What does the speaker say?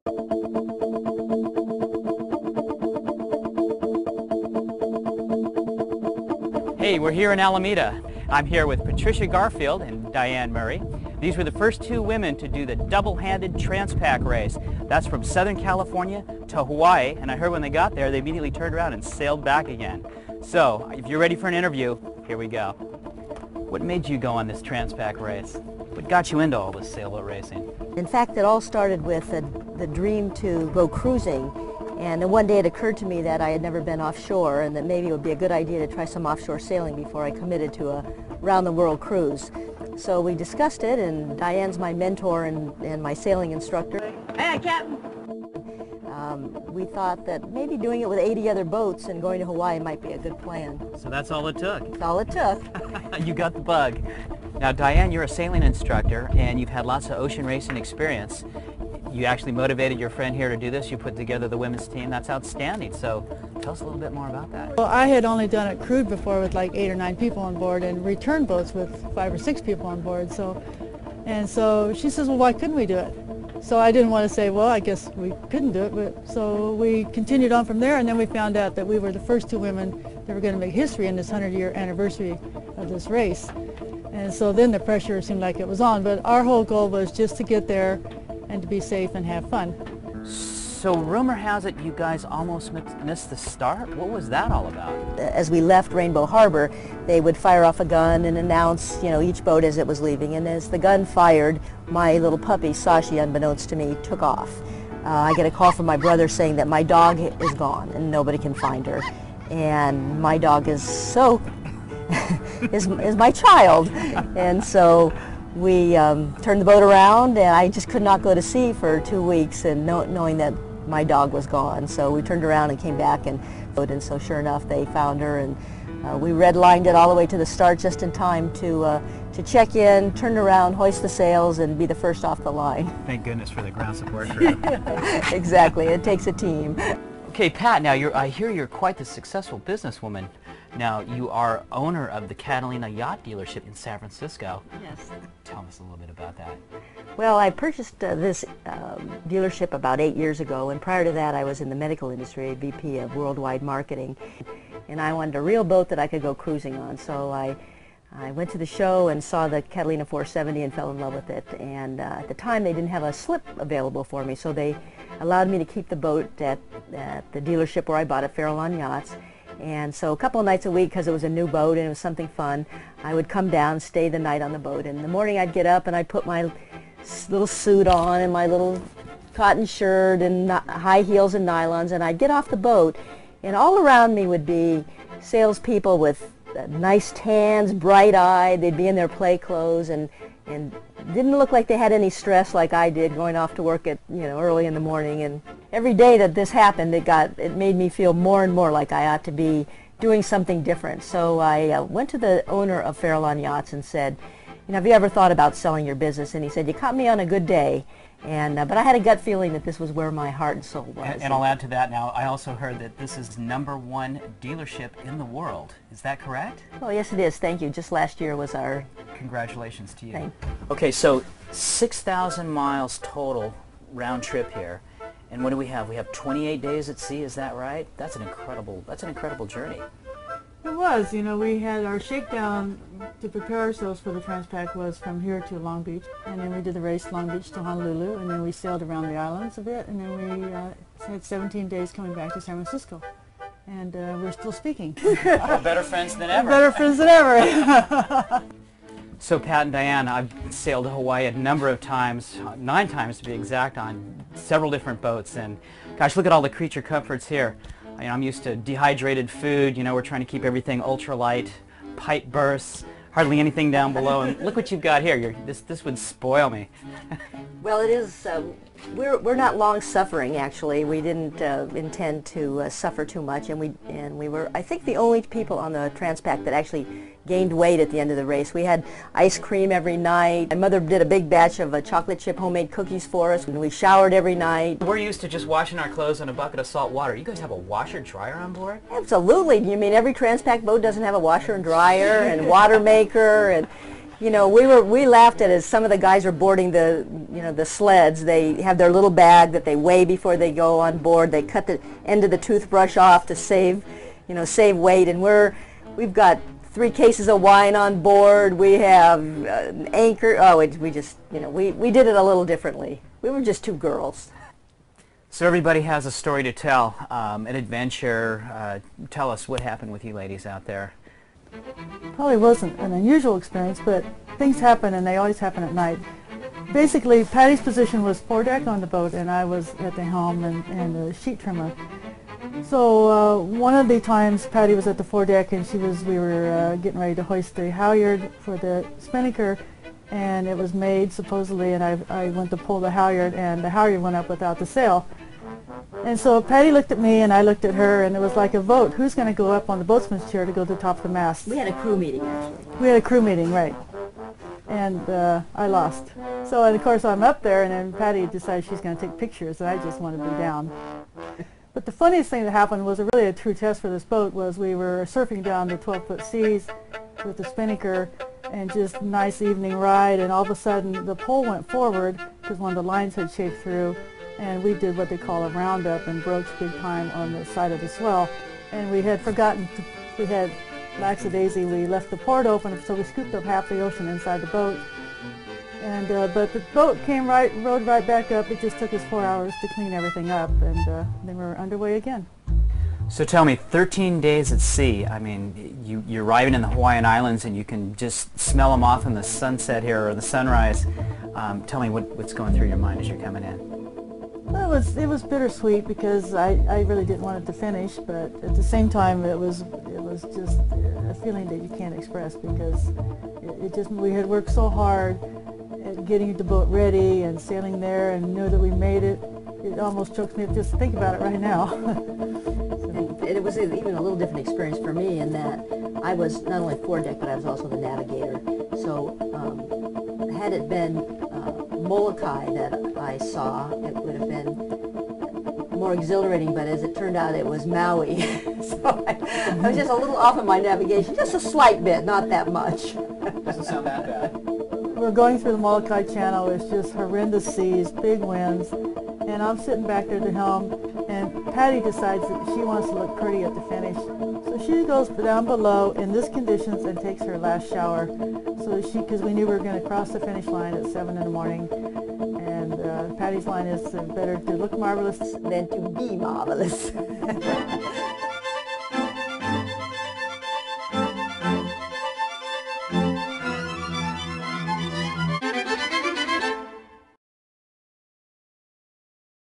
Hey, we're here in Alameda. I'm here with Patricia Garfield and Diane Murray. These were the first two women to do the double-handed Transpac race. That's from Southern California to Hawaii, and I heard when they got there, they immediately turned around and sailed back again. So, if you're ready for an interview, here we go. What made you go on this Transpac race? What got you into all this sailboat racing? In fact, it all started with the dream to go cruising. And then one day it occurred to me that I had never been offshore and that maybe it would be a good idea to try some offshore sailing before I committed to a round-the-world cruise. So we discussed it, and Diane's my mentor and my sailing instructor. Hey, Captain! We thought that maybe doing it with 80 other boats and going to Hawaii might be a good plan. So that's all it took? That's all it took. You got the bug. Now, Diane, you're a sailing instructor, and you've had lots of ocean racing experience. You actually motivated your friend here to do this. You put together the women's team. That's outstanding. So tell us a little bit more about that. Well, I had only done it crewed before with like 8 or 9 people on board, and return boats with 5 or 6 people on board. So she says, well, why couldn't we do it? So I didn't want to say, well, I guess we couldn't do it. But so we continued on from there, and then we found out that we were the first 2 women that were going to make history in this 100-year anniversary of this race. And so then the pressure seemed like it was on. But our whole goal was just to get there and to be safe and have fun. So rumor has it you guys almost missed the start? What was that all about? As we left Rainbow Harbor, they would fire off a gun and announce, each boat as it was leaving. And as the gun fired, my little puppy, Sashi, unbeknownst to me, took off. I get a call from my brother saying that my dog is gone and nobody can find her. And my dog is is my child. And so we turned the boat around, and I just could not go to sea for 2 weeks, and knowing that my dog was gone. So we turned around and came back, and so sure enough, they found her, and we redlined it all the way to the start just in time to check in, turn around, hoist the sails, and be the first off the line. Thank goodness for the ground support crew. Exactly, it takes a team. Okay, Pat, now I hear you're quite the successful businesswoman. Now, you are owner of the Catalina Yacht dealership in San Francisco. Yes. Tell us a little bit about that. Well, I purchased this dealership about 8 years ago, and prior to that I was in the medical industry, VP of worldwide marketing, and I wanted a real boat that I could go cruising on. So I went to the show and saw the Catalina 470 and fell in love with it, and at the time they didn't have a slip available for me, so they allowed me to keep the boat at the dealership where I bought it, Farallone Yachts. And so a couple of nights a week, because it was a new boat and it was something fun, I would come down, stay the night on the boat. And in the morning I'd get up and I'd put my little suit on and my little cotton shirt and high heels and nylons, and I'd get off the boat, and all around me would be salespeople with nice tans, bright-eyed. They'd be in their play clothes and didn't look like they had any stress like I did going off to work at early in the morning. And every day that this happened, it made me feel more and more like I ought to be doing something different. So I went to the owner of Farallone Yachts and said, have you ever thought about selling your business? And he said, you caught me on a good day. And but I had a gut feeling that this was where my heart and soul was. And I'll add to that now, I also heard that this is #1 dealership in the world. Is that correct? Oh, yes, it is. Thank you. Just last year was our... Congratulations to you. Thank you. Okay, so 6,000 miles total round trip here. And what do we have? We have 28 days at sea, is that right? That's an incredible journey. It was, we had our shakedown to prepare ourselves for the Transpac was from here to Long Beach, and then we did the race Long Beach to Honolulu, and then we sailed around the islands a bit, and then we had 17 days coming back to San Francisco, and we're still speaking. Well, better friends than ever. Better friends than ever. So Pat and Diane, I've sailed to Hawaii a number of times, 9 times to be exact, on several different boats, and gosh, look at all the creature comforts here. I'm used to dehydrated food, we're trying to keep everything ultralight, pipe bursts, hardly anything down below, and look what you've got here. This would spoil me. Well, it is, we're not long suffering, actually. We didn't intend to suffer too much, and we were, I think, the only people on the Transpac that actually gained weight at the end of the race. We had ice cream every night. My mother did a big batch of chocolate chip homemade cookies for us, and we showered every night. We're used to just washing our clothes in a bucket of salt water. You guys have a washer dryer on board? Absolutely. You mean every Transpac boat doesn't have a washer and dryer and water maker, and You know, we laughed at it as some of the guys are boarding the, you know, the sleds. They have their little bag that they weigh before they go on board. They cut the end of the toothbrush off to save, you know, save weight. And we've got 3 cases of wine on board. We have an anchor. Oh, we just, you know, we did it a little differently. We were just 2 girls. So everybody has a story to tell, an adventure. Tell us what happened with you ladies out there. Probably wasn't an unusual experience, but things happen, and they always happen at night. Basically, Patty's position was foredeck on the boat, and I was at the helm and the sheet trimmer. So one of the times Patty was at the foredeck, and we were getting ready to hoist the halyard for the spinnaker, and it was made supposedly, and I went to pull the halyard, and the halyard went up without the sail. And so Patty looked at me and I looked at her, and it was like a vote. Who's going to go up on the boatsman's chair to go to the top of the mast? We had a crew meeting, actually. We had a crew meeting, right. And I lost. So, and of course, I'm up there, and then Patty decided she's going to take pictures, and I just wanted to be down. But the funniest thing that happened was really a true test for this boat was we were surfing down the 12-foot seas with the spinnaker, and just nice evening ride, and all of a sudden the pole went forward because one of the lines had chafed through, and we did what they call a roundup and broached big time on the side of the swell. And we had forgotten, we had lackadaisy, we left the port open, so we scooped up half the ocean inside the boat. And but the boat rode right back up. It just took us 4 hours to clean everything up, and then we were underway again. So tell me, 13 days at sea, I mean, you're arriving in the Hawaiian Islands and you can just smell them off in the sunset here or the sunrise. Tell me what's going through your mind as you're coming in. Well, it was bittersweet because I really didn't want it to finish, but at the same time it was just a feeling that you can't express because we had worked so hard at getting the boat ready and sailing there and knew that we made it. It almost chokes me up just to think about it right now. And it was even a little different experience for me in that I was not only foredeck, but I was also the navigator. So had it been Molokai that I saw, it would have been more exhilarating, but as it turned out, it was Maui. So I was just a little off in my navigation, just a slight bit, not that much. Doesn't sound that bad. We're going through the Molokai Channel. It's just horrendous seas, big winds, and I'm sitting back there at the helm, and Patty decides that she wants to look pretty at the finish. So she goes down below in this conditions and takes her last shower. So because we knew we were going to cross the finish line at 7 in the morning, and Patty's line is better to look marvelous than to be marvelous.